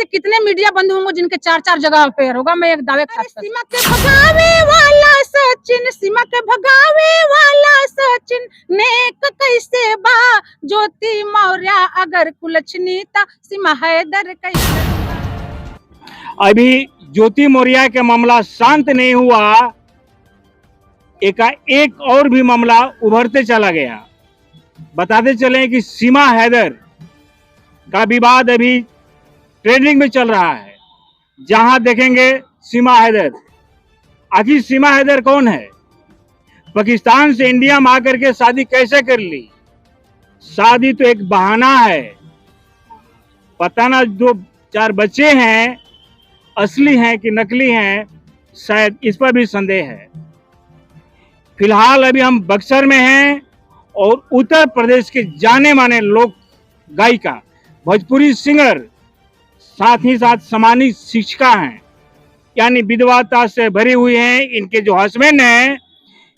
से कितने मीडिया बंधु होंगे जिनके 4-4 जगह अफेयर होगा, मैं एक दावे के साथ। सीमा के भगावे वाला सचिन, सीमा के भगावे वाला सचिन, नेक कैसे बा ज्योति मौर्य, अगर कुलछनी ता सीमा हैदर कैसे। अभी ज्योति मौर्य का मामला शांत नहीं हुआ, एक और भी मामला उभरते चला गया। बताते चले कि सीमा हैदर का विवाद अभी ट्रेंडिंग में चल रहा है। जहां देखेंगे सीमा हैदर। आखिर सीमा हैदर कौन है? पाकिस्तान से इंडिया में आकर के शादी कैसे कर ली? शादी तो एक बहाना है। पता ना 2-4 बच्चे हैं असली हैं कि नकली हैं, शायद इस पर भी संदेह है। फिलहाल अभी हम बक्सर में हैं और उत्तर प्रदेश के जाने माने लोक गायिका, भोजपुरी सिंगर, साथ ही साथ सम्मानित शिक्षिका हैं, यानी विधवाता से भरी हुई हैं। इनके जो हस्बैंड हैं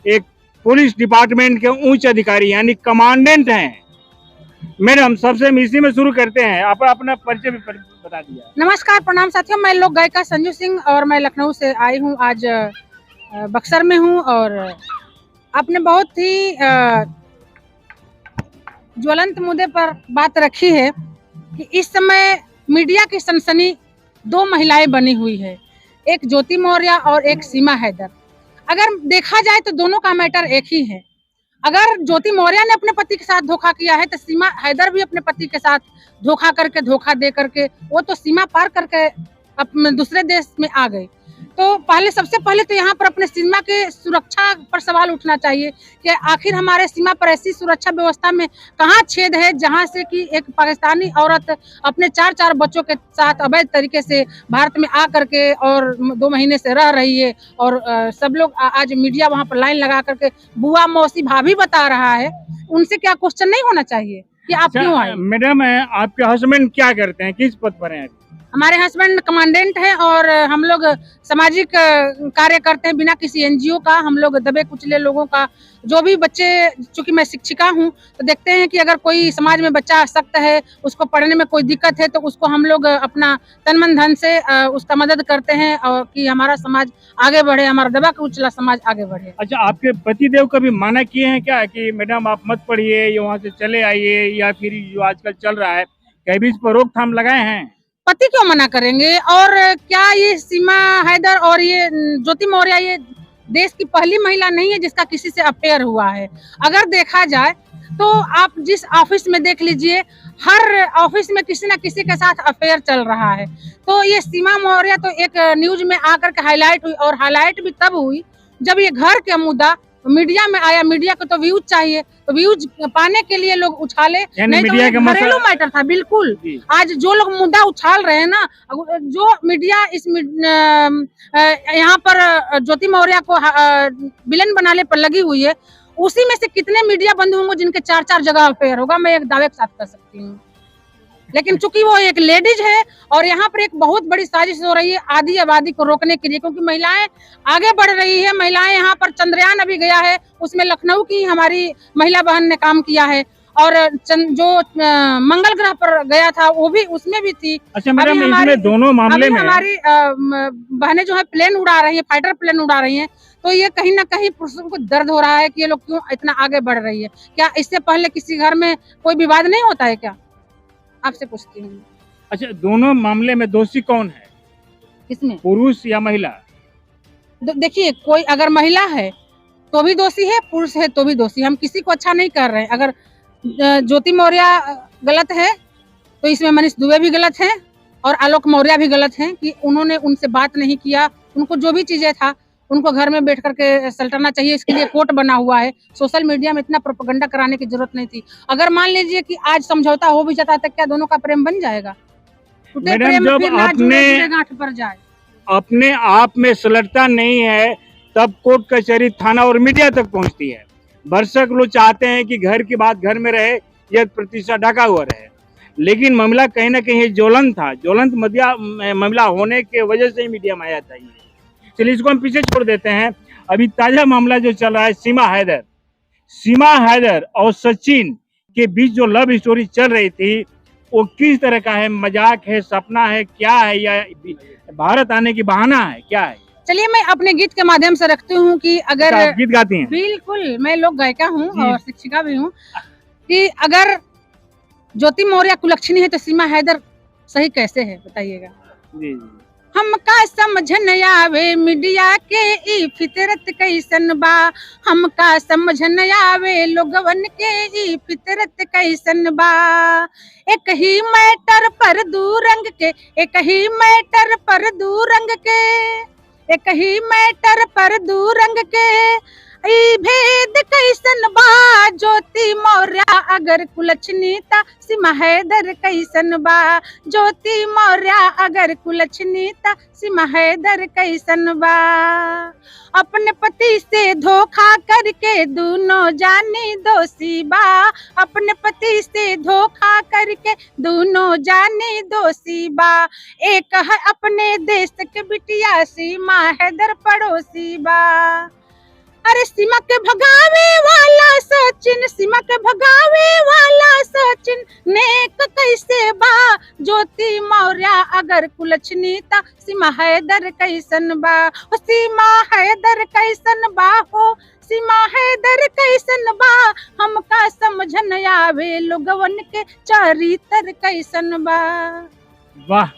एक पुलिस डिपार्टमेंट के उच्च अधिकारी यानी कमांडेंट हैं। मैडम, सबसे इसी में शुरू करते हैं, आप अपना परिचय भी बता दिया। नमस्कार, प्रणाम साथियों, मैं लोक गायिका संजू सिंह और मैं लखनऊ से आई हूँ। आज बक्सर में हूँ और आपने बहुत ही ज्वलंत मुद्दे पर बात रखी है कि इस समय मीडिया की सनसनी 2 महिलाएं बनी हुई है, एक ज्योति मौर्य और एक सीमा हैदर। अगर देखा जाए तो दोनों का मैटर एक ही है। अगर ज्योति मौर्य ने अपने पति के साथ धोखा किया है तो सीमा हैदर भी अपने पति के साथ धोखा दे करके वो तो सीमा पार करके अपने दूसरे देश में आ गए। तो सबसे पहले तो यहाँ पर अपने सीमा के सुरक्षा पर सवाल उठना चाहिए कि आखिर हमारे सीमा पर ऐसी सुरक्षा व्यवस्था में कहाँ छेद है जहाँ से कि एक पाकिस्तानी औरत अपने 4-4 बच्चों के साथ अवैध तरीके से भारत में आ करके और 2 महीने से रह रही है। और सब लोग आज मीडिया वहाँ पर लाइन लगा करके बुआ मौसी भाभी बता रहा है। उनसे क्या क्वेश्चन नहीं होना चाहिए कि आप क्यों आए? मैडम, आपके हस्बैंड क्या करते हैं, किस पद पर हैं? हमारे हस्बैंड कमांडेंट है और हम लोग सामाजिक कार्य करते हैं बिना किसी एनजीओ का। हम लोग दबे कुचले लोगों का, जो भी बच्चे, चूंकि मैं शिक्षिका हूं तो देखते हैं कि अगर कोई समाज में बच्चा सख्त है, उसको पढ़ने में कोई दिक्कत है तो उसको हम लोग अपना तन मन धन से उसका मदद करते हैं और कि हमारा समाज आगे बढ़े, हमारा दबा कुचला समाज आगे बढ़े। अच्छा, आपके पतिदेव कभी माना किए हैं क्या कि मैडम आप मत पढ़िए, ये वहाँ से चले आइए, या फिर जो आजकल चल रहा है कभी इस पर रोकथाम लगाए हैं? पति क्यों मना करेंगे? और क्या ये सीमा हैदर और ये ज्योति मौर्य ये देश की पहली महिला नहीं है जिसका किसी से अफेयर हुआ है। अगर देखा जाए तो आप जिस ऑफिस में देख लीजिए, हर ऑफिस में किसी न किसी के साथ अफेयर चल रहा है। तो ये सीमा मौर्य तो एक न्यूज में आकर के हाईलाइट हुई, और हाईलाइट भी तब हुई जब ये घर के मुद्दा मीडिया में आया। मीडिया को तो व्यूज चाहिए, तो व्यूज पाने के लिए लोग उछाले, नहीं तो घरेलू मैटर था। बिल्कुल, आज जो लोग मुद्दा उछाल रहे हैं ना, जो मीडिया इस यहाँ पर ज्योति मौर्य को विलेन बनाने पर लगी हुई है, उसी में से कितने मीडिया बंधु होंगे जिनके 4-4 जगह अफेयर होगा, मैं एक दावे के साथ कर सकती हूँ। लेकिन चूंकि वो एक लेडीज है और यहाँ पर एक बहुत बड़ी साजिश हो रही है आधी आबादी को रोकने के लिए, क्योंकि महिलाएं आगे बढ़ रही है। महिलाएं यहाँ पर चंद्रयान अभी गया है, उसमें लखनऊ की हमारी महिला बहन ने काम किया है, और जो मंगल ग्रह पर गया था वो भी उसमें भी थी। अच्छा मैडम, इसमें दोनों मामले में हमारी बहनें जो है प्लेन उड़ा रही है, फाइटर प्लेन उड़ा रही है। तो ये कहीं ना कहीं पुरुषों को दर्द हो रहा है कि ये लोग क्यों इतना आगे बढ़ रही है। क्या इससे पहले किसी घर में कोई विवाद नहीं होता है क्या? आपसे पूछती हूँ। अच्छा, दोनों मामले में दोषी कौन है? किसमें, पुरुष या महिला? देखिए, कोई अगर महिला है तो भी दोषी है, पुरुष है तो भी दोषी। हम किसी को अच्छा नहीं कर रहे हैं। अगर ज्योति मौर्य गलत है तो इसमें मनीष दुबे भी गलत है और आलोक मौर्य भी गलत हैं कि उन्होंने उनसे बात नहीं किया। उनको जो भी चीजें था उनको घर में बैठ करके सल्टाना चाहिए। इसके लिए कोर्ट बना हुआ है। सोशल मीडिया में इतना प्रोपेगेंडा कराने की जरूरत नहीं थी। अगर मान लीजिए कि आज समझौता हो भी जाता है तो क्या दोनों का प्रेम बन जाएगा? टूटे प्रेम फिर ना जुड़े गांठ पर जाए। अपने आप में सलटता नहीं है तब कोर्ट कचहरी, थाना और मीडिया तक पहुंचती है। दर्शक लोग चाहते हैं कि घर की बात घर में रहे, यह प्रतिष्ठा ढका हुआ रहे, लेकिन मामला कहीं ना कहीं ज्वलंत था। ज्वलंत मामला होने के वजह से ही मीडिया में आया था। चलिए इसको हम पीछे छोड़ देते हैं। अभी ताजा मामला जो चल रहा है सीमा हैदर और सचिन के बीच जो लव स्टोरी चल रही थी वो किस तरह का है, मजाक है, सपना है, क्या है, या भारत आने की बहाना है, क्या है? चलिए मैं अपने गीत के माध्यम से रखती हूँ कि अगर अच्छा, आप गीत गाती हैं? बिल्कुल, मैं लोक गायिका हूँ जी। और शिक्षिका भी हूँ कि अगर ज्योति मौर्य कुलक्षणी है तो सीमा हैदर सही कैसे है बताइएगा। जी जी। हमका समझ न आवे मीडिया के ई फितरत कैसन बा, हमका समझ न आवे लोगवन के ई फितरत कैसन बा। एक ही मैटर पर दू रंग के, एक ही मैटर पर दू रंग के, एक ही मैटर पर दू रंग के ई भेद कैसन बा। ज्योति मौर्य अगर कुलक्षणी ता सीमा हैदर कैसन बा। ज्योति मौर्य अगर कुलक्षणी ता सीमा हैदर कैसन बा। अपने पति से धोखा करके दोनों जानी दोषी बा। अपने पति से धोखा करके दोनों जानी दोषी बा। एक है अपने देश के बिटिया सीमा हैदर पड़ोसी बा। अरे सीमा के भगावे वाला सचिन, सीमा के भगावे वाला सचिन नेक कैसे बा। ज्योति मौर्य अगर कुलक्षणी ता सीमा हैदर कैसन बा। ओ सीमा हैदर कैसन बा हो, सीमा हैदर कैसन बा। हमका समझ न आवे लोगवन के चरित्र कैसन बा। वाह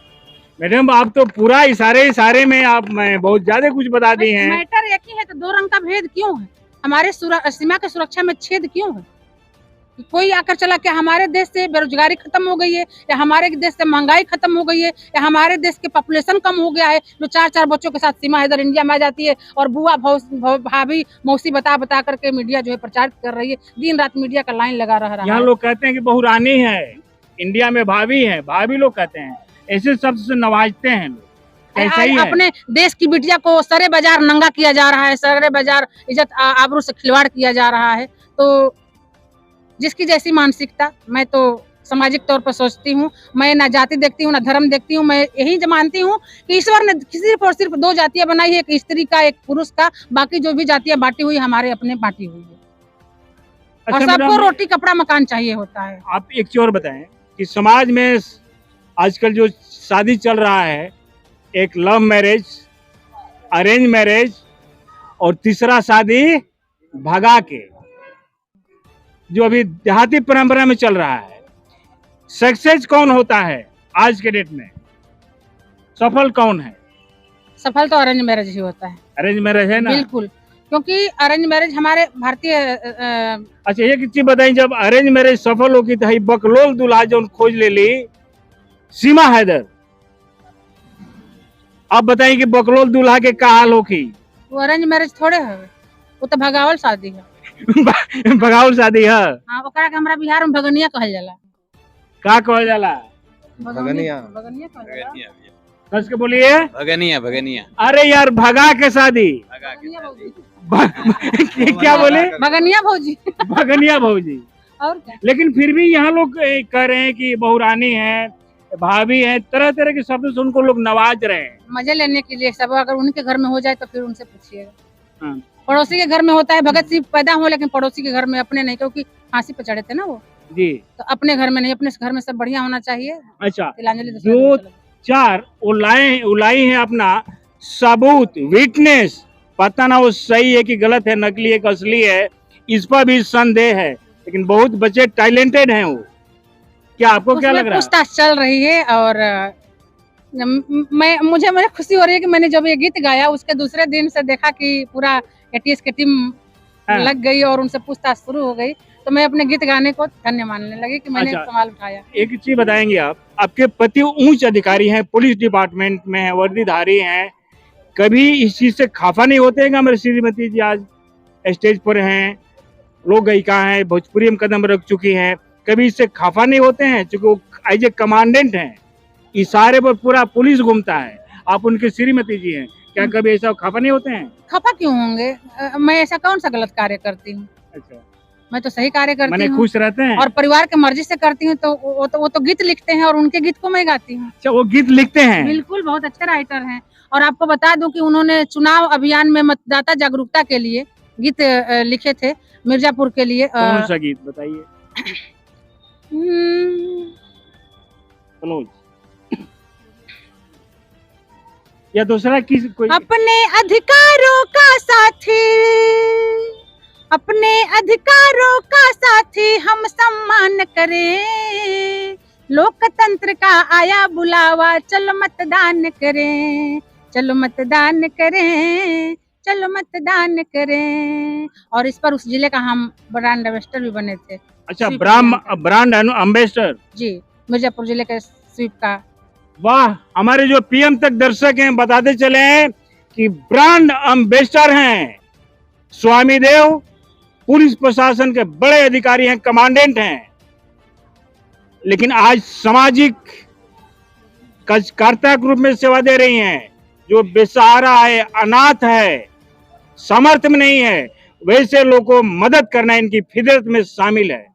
मैडम, आप तो पूरा इशारे में आप बहुत ज्यादा कुछ बता दी हैं। मैटर एक ही है तो दो रंग का भेद क्यों है? हमारे सीमा की सुरक्षा में छेद क्यों है? कोई आकर चला क्या हमारे देश से बेरोजगारी खत्म हो गई है, या हमारे देश से महंगाई खत्म हो गई है, या हमारे देश के पॉपुलेशन कम हो गया है जो 4-4 बच्चों के साथ सीमा हैदर इंडिया में आ जाती है और बुआ भाभी मौसी बता बता करके मीडिया जो है प्रचार कर रही है, दिन रात मीडिया का लाइन लगा रहा है। यहाँ लोग कहते हैं कि बहु रानी है, इंडिया में भाभी है, भाभी लोग कहते हैं, ऐसे शब्द से नवाजते हैं लोग। ऐसा ही है। अपने देश की बिटिया को सरे बाजार नंगा किया जा रहा है, सरे बाजार इज्जत आबरू से खिलवाड़ किया जा रहा है। तो जिसकी जैसी मानसिकता, मैं तो सामाजिक तौर पर सोचती हूँ, मैं ना जाति देखती हूँ ना धर्म देखती हूँ, मैं यही मानती हूँ कि ईश्वर ने सिर्फ और सिर्फ 2 जातियां बनाई है, एक स्त्री का एक पुरुष का, बाकी जो भी जातियां बांटी हुई हमारे अपने बांटी हुई है। और अच्छा, सबको रोटी कपड़ा मकान चाहिए होता है। आप एक चीज और बताएं कि समाज में आजकल जो शादी चल रहा है, एक लव मैरिज, अरेंज मैरिज और तीसरा शादी भगा के, जो अभी देहाती परंपरा में चल रहा है, सक्सेस कौन होता है आज के डेट में? सफल कौन है? सफल तो अरेंज मैरिज ही होता है। अरेंज मैरिज है ना? बिल्कुल, क्योंकि अरेंज मैरिज हमारे भारतीय अच्छा एक चीज बताइए, जब अरेंज मैरिज सफल होगी तो बकलोल दूल्हा जो खोज ले ली सीमा हैदर, अब बताइए कि बकलोल दूल्हा के का हाल होगी? वो अरेंज मैरिज थोड़े है, वो तो भगावल शादी है। भगावल शादी है। हाँ, ओकरा के हमरा बिहार में भगनिया कहल जाला। का कहल जाला? भगनिया कहल जाला। कस के बोलिए। भगनिया भगनिया। अरे यार भगा के शादी। क्या बोले? भगनिया भौजी। भगनिया भौजी। और क्या? लेकिन फिर भी यहाँ लोग कह रहे हैं कि बहुरानी है, भाभी है, तरह तरह के शब्द से उनको लोग नवाज रहे हैं। मजे लेने के लिए सब, अगर उनके घर में हो जाए तो फिर उनसे पूछिएगा। हाँ। पड़ोसी के घर में होता है भगत सिंह पैदा हो, लेकिन पड़ोसी के घर में अपने नहीं, क्योंकि फांसी पे चढ़े थे ना वो। जी। तो अपने घर में नहीं, अपने घर में सब बढ़िया होना चाहिए। अच्छा, तिलांजलि जो 4 उलाई है अपना सबूत, विटनेस, पता ना वो सही है कि गलत है, नकली है कि असली है, इस पर भी संदेह है, लेकिन बहुत बच्चे टैलेंटेड हैं वो। क्या आपको क्या लग रहा है? पूछताछ चल रही है और मुझे खुशी हो रही है कि मैंने जब ये गीत गाया उसके दूसरे दिन से देखा कि पूरा एटीएस की टीम लग गई और उनसे पूछताछ शुरू हो गई, तो मैं अपने गीत गाने को धन्य मानने लगी कि मैंने सवाल उठाया। एक चीज बताएंगे आप, आपके पति उच्च अधिकारी हैं, पुलिस डिपार्टमेंट में है, वर्दीधारी हैं, कभी इस चीज से खफा नहीं होते हैं? मेरे श्रीमती जी आज स्टेज पर हैं, लोक गायिका हैं, भोजपुरी में कदम रख चुकी हैं, कभी इससे खफा नहीं होते हैं? क्योंकि वो एज ए कमांडेंट हैं, इशारे पर पूरा पुलिस घूमता है, आप उनके श्रीमती जी हैं, क्या कभी ऐसा खफा नहीं होते हैं? खफा क्यों होंगे? मैं ऐसा कौन सा गलत कार्य करती हूँ? अच्छा, मैं तो सही कार्य करती हूँ, खुश रहते हैं और परिवार के मर्जी से करती हूँ। तो वो तो गीत लिखते हैं और उनके गीत को मैं गाती हूँ। अच्छा, वो गीत लिखते हैं? बिल्कुल, बहुत अच्छे राइटर हैं। और आपको बता दूं कि उन्होंने चुनाव अभियान में मतदाता जागरूकता के लिए गीत लिखे थे, मिर्जापुर के लिए। कौन सा गीत बताइए? क्लोज। या दूसरा किस कोई अपने अधिकारों का साथी, अपने अधिकारों का साथी हम सम्मान करें, लोकतंत्र का आया बुलावा, चलो मतदान करें, चलो मतदान करें, चलो मतदान करें। और इस पर उस जिले का हम ब्रांड एम्बेसडर भी बने थे। अच्छा, स्वीप ब्रांड एम्बेसडर। जी, मिर्जापुर जिले के स्वीप का। वाह, हमारे जो पीएम तक दर्शक हैं बताते चले हैं कि ब्रांड एम्बेसडर हैं स्वामी देव, पुलिस प्रशासन के बड़े अधिकारी हैं, कमांडेंट हैं, लेकिन आज सामाजिक कार्यकर्ता के रूप में सेवा दे रही हैं। जो बेसहारा है, अनाथ है, सामर्थ्य में नहीं है, वैसे लोगों को मदद करना इनकी फितरत में शामिल है।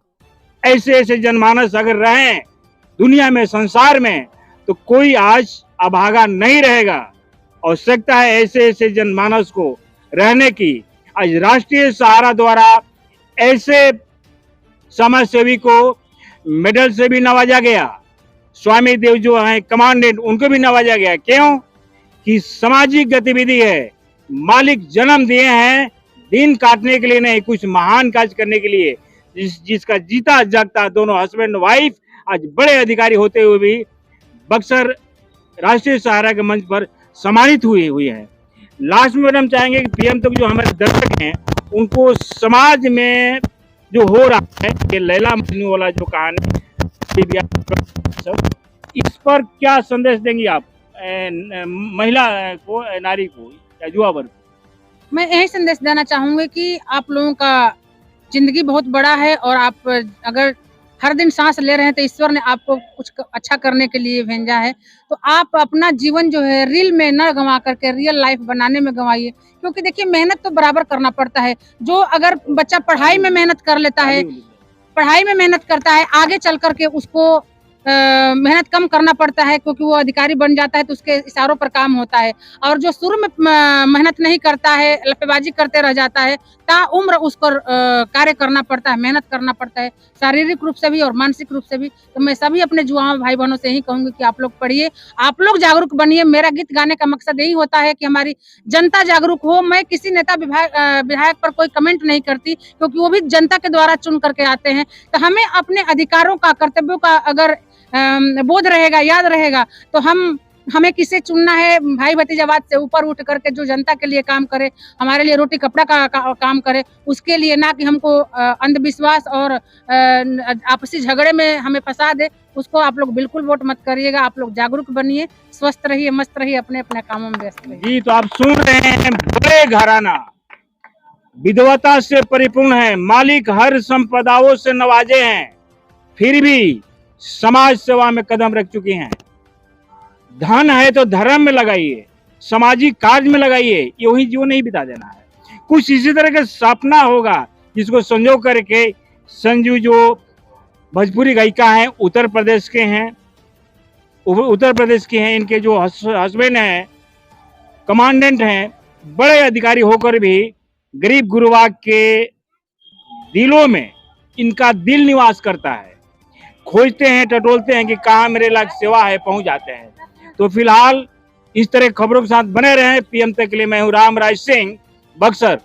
ऐसे ऐसे जनमानस अगर रहें दुनिया में, संसार में, तो कोई आज अभागा नहीं रहेगा। आवश्यकता है ऐसे ऐसे जनमानस को रहने की। आज राष्ट्रीय सहारा द्वारा ऐसे समाज सेवी को मेडल से भी नवाजा गया। स्वामी देव जो हैं कमांडेंट, उनको भी नवाजा गया। क्यों? कि सामाजिक गतिविधि है, मालिक जन्म दिए हैं दिन काटने के लिए नहीं, कुछ महान कार्य करने के लिए। जिसका जीता जागता दोनों हस्बैंड वाइफ आज बड़े अधिकारी होते हुए भी बक्सर राष्ट्रीय सहारा के मंच पर सम्मानित हुई है। लास्ट में मैडम चाहेंगे कि पीएम तक जो हमारे दर्शक हैं उनको समाज में जो हो रहा है, ये लैला मजनू वाला जो कहानी, इस पर क्या संदेश देंगी आप महिला को, नारी को या युवा वर्ग को? मैं यही संदेश देना चाहूंगी कि आप लोगों का जिंदगी बहुत बड़ा है और आप अगर हर दिन सांस ले रहे हैं तो ईश्वर ने आपको कुछ अच्छा करने के लिए भेजा है। तो आप अपना जीवन जो है रील में न गंवा करके रियल लाइफ बनाने में गंवाइए, क्योंकि देखिए मेहनत तो बराबर करना पड़ता है। जो अगर बच्चा पढ़ाई में मेहनत कर लेता है, पढ़ाई में मेहनत करता है, आगे चल करके उसको मेहनत कम करना पड़ता है, क्योंकि वो अधिकारी बन जाता है तो उसके इशारों पर काम होता है। और जो शुरू में मेहनत नहीं करता है, लपेबाजी करते रह जाता है, ता उम्र उसको कार्य करना पड़ता है, मेहनत करना पड़ता है, शारीरिक रूप से भी और मानसिक रूप से भी। तो मैं सभी अपने युवा भाई बहनों से यही कहूंगी कि आप लोग पढ़िए, आप लोग जागरूक बनिए। मेरा गीत गाने का मकसद यही होता है कि हमारी जनता जागरूक हो। मैं किसी नेता विधायक पर कोई कमेंट नहीं करती, क्योंकि वो भी जनता के द्वारा चुन करके आते हैं। तो हमें अपने अधिकारों का, कर्तव्यों का अगर बोध रहेगा, याद रहेगा, तो हमें किसे चुनना है, भाई भतीजावाद से ऊपर उठ करके जो जनता के लिए काम करे, हमारे लिए रोटी कपड़ा का काम करे, उसके लिए, ना कि हमको अंधविश्वास और आपसी झगड़े में हमें फंसा दे, उसको आप लोग बिल्कुल वोट मत करिएगा। आप लोग जागरूक बनिए, स्वस्थ रहिए, मस्त रहिए, अपने अपने कामों में व्यस्त रहिए। जी, तो आप सुन रहे हैं, बड़े घराना, विधवता से परिपूर्ण है, मालिक हर संपदाओं से नवाजे हैं, फिर भी समाज सेवा में कदम रख चुकी हैं। धन है तो धर्म में लगाइए, सामाजिक कार्य में लगाइए, यूं जीवन नहीं बिता देना है। कुछ इसी तरह का सपना होगा जिसको संजो करके संजू जो भोजपुरी गायिका हैं, उत्तर प्रदेश के हैं, उत्तर प्रदेश के हैं, इनके जो हस्बैंड हैं कमांडेंट हैं, बड़े अधिकारी होकर भी गरीब गुरुवा के दिलों में इनका दिल निवास करता है। खोजते हैं, टटोलते हैं कि कहाँ मेरे लायक सेवा है, पहुंच जाते हैं। तो फिलहाल इस तरह खबरों के साथ बने रहें। पीएम तक के लिए मैं हूँ राम राज सिंह, बक्सर।